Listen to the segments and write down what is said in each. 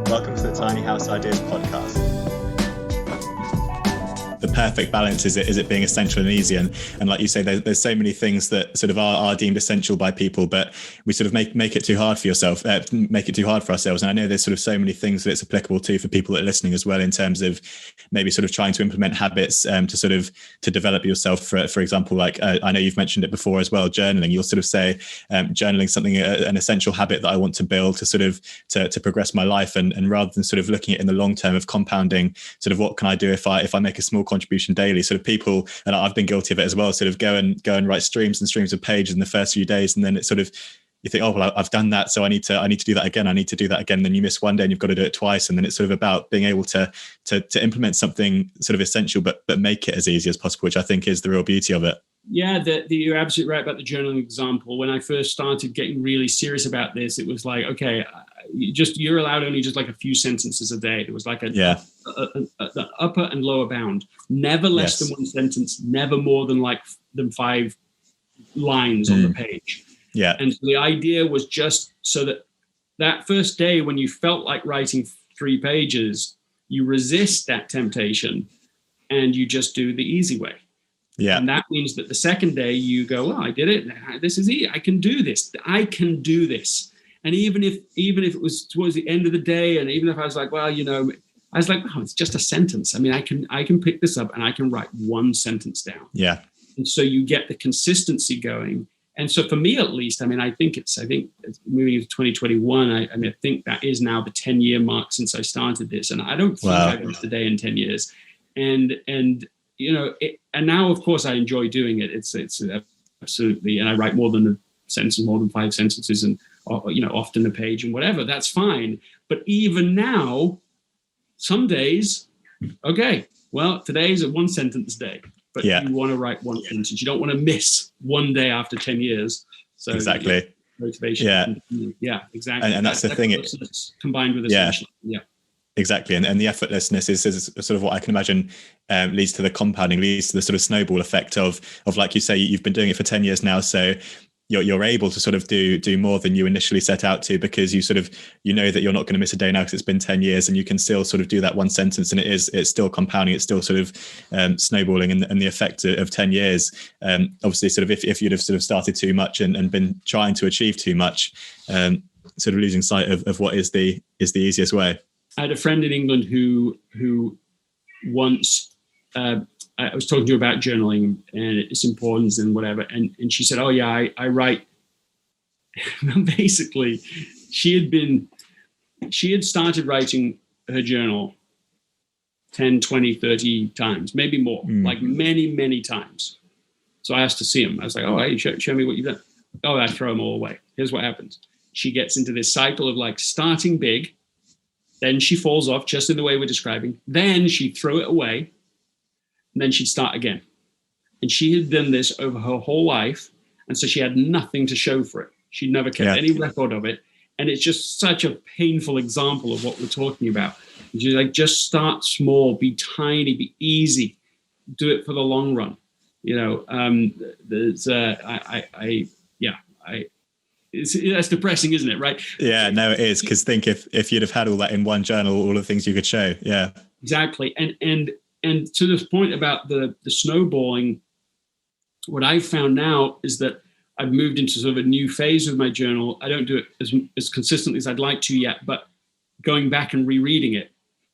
Welcome to the Tiny House Ideas podcast. The perfect balance is it being essential and easy, and like you say, there's so many things that sort of are deemed essential by people, but we sort of make it too hard for yourself, make it too hard for ourselves. And I know there's sort of so many things that it's applicable to for people that are listening as well, in terms of maybe sort of trying to implement habits to develop yourself. For example, like I know you've mentioned it before as well, journaling. You'll sort of say journaling something, an essential habit that I want to build to sort of to progress my life, and rather than sort of looking at it in the long term of compounding, sort of what can I do if I make a small contribution daily. Sort of people, and I've been guilty of it as well, sort of go and write streams and streams of pages in the first few days, and then it's sort of, you think, oh well, I've done that, so I need to do that again. I need to do that again. Then you miss one day and you've got to do it twice. And then it's sort of about being able to implement something sort of essential, but make it as easy as possible, which I think is the real beauty of it. Yeah, you're absolutely right about the journaling example. When I first started getting really serious about this, it was like, okay, you're allowed only just like a few sentences a day. It was like an upper and lower bound, never less than one sentence, never more than 5 lines on the page. Yeah. And so the idea was just so that first day when you felt like writing 3 pages, you resist that temptation and you just do the easy way. Yeah. And that means that the second day you go, well, I did it. This is easy. I can do this. I can do this. And even if it was towards the end of the day, and even if I was like, well, I was like, oh, it's just a sentence. I mean, I can pick this up and I can write one sentence down. Yeah. And so you get the consistency going. And so for me, at least, I mean, I think it's moving into 2021. I think that is now the 10-year mark since I started this. And I don't think I've missed a day in 10 years. And now, of course, I enjoy doing it. It's absolutely, and I write more than 5 sentences, and often a page and whatever. That's fine. But even now, some days, okay, well, today's a 1-sentence day, but you want to write 1 sentence. You don't want to miss one day after 10 years. So exactly, motivation. Yeah, exactly. And that's the thing. Combined with essentialism. Yeah. Exactly. And the effortlessness is sort of what I can imagine leads to the compounding, leads to the sort of snowball effect of like you say, you've been doing it for 10 years now. So you're able to sort of do more than you initially set out to, because you know that you're not going to miss a day now because it's been 10 years, and you can still sort of do that 1 sentence, and it's still compounding. It's still sort of snowballing, and the effect of 10 years, obviously sort of if you'd have sort of started too much and been trying to achieve too much, sort of losing sight of what is the easiest way. I had a friend in England who once I was talking to her about journaling and its importance and whatever, and she said, "Oh yeah, I write." Basically, she had started writing her journal 10, 20, 30 times, maybe more, like many, many times. So I asked to see them. I was like, "Oh, hey, show me what you've done." Oh, I throw them all away. Here's what happens. She gets into this cycle of like starting big. Then she falls off just in the way we're describing. Then she'd throw it away, and then she'd start again. And she had done this over her whole life, and so she had nothing to show for it. She'd never kept any record of it. And it's just such a painful example of what we're talking about. She's like, just start small, be tiny, be easy, do it for the long run. That's depressing, isn't it? Right? Yeah, no, it is. Because think if you'd have had all that in one journal, all the things you could show. Yeah, exactly. And to this point about the snowballing, what I've found now is that I've moved into sort of a new phase with my journal. I don't do it as consistently as I'd like to yet, but going back and rereading it.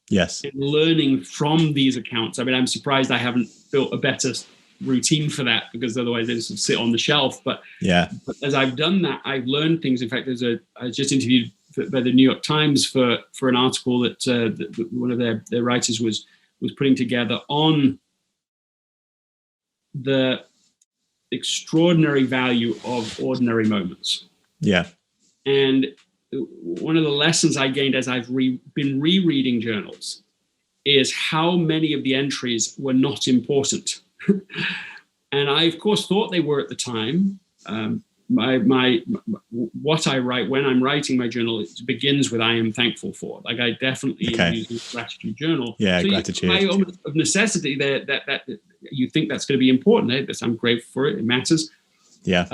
Yes. And learning from these accounts. I mean, I'm surprised I haven't built a better routine for that, because otherwise they just sit on the shelf. But as I've done that, I've learned things. In fact, I was just interviewed by the New York Times for an article that one of their writers was putting together on the extraordinary value of ordinary moments. Yeah. And one of the lessons I gained as I've been rereading journals is how many of the entries were not important. And I, of course, thought they were at the time. What I write when I'm writing my journal, it begins with "I am thankful for." Like I definitely use a gratitude journal. Yeah, so gratitude. Of necessity, that you think that's going to be important. I'm grateful for it. It matters. Yeah.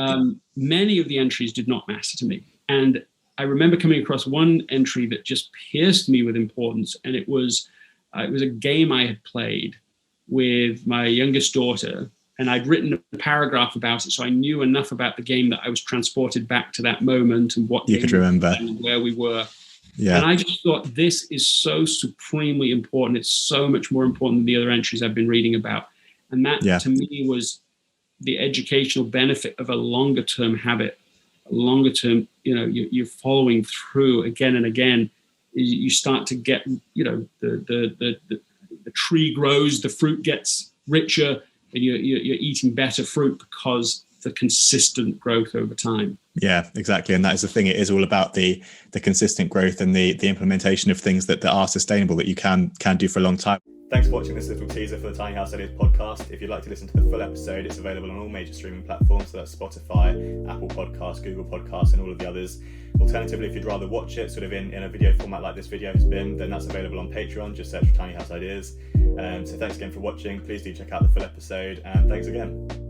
Many of the entries did not matter to me, and I remember coming across one entry that just pierced me with importance, and it was a game I had played with my youngest daughter, and I'd written a paragraph about it, so I knew enough about the game that I was transported back to that moment and what you could remember and where we were. Yeah. And I just thought, this is so supremely important. It's so much more important than the other entries I've been reading about. And that, to me, was the educational benefit of a longer term habit, a longer term, you're following through again and again. You start to get, the tree grows, the fruit gets richer, and you're eating better fruit because the consistent growth over time. Yeah, exactly. And that is the thing. It is all about the consistent growth and the implementation of things that are sustainable, that you can do for a long time. Thanks for watching this little teaser for the Tiny House Ideas podcast. If you'd like to listen to the full episode, it's available on all major streaming platforms. So that's Spotify, Apple Podcasts, Google Podcasts, and all of the others. Alternatively, if you'd rather watch it sort of in a video format like this video has been, then that's available on Patreon. Just search for Tiny House Ideas. So thanks again for watching. Please do check out the full episode, and thanks again.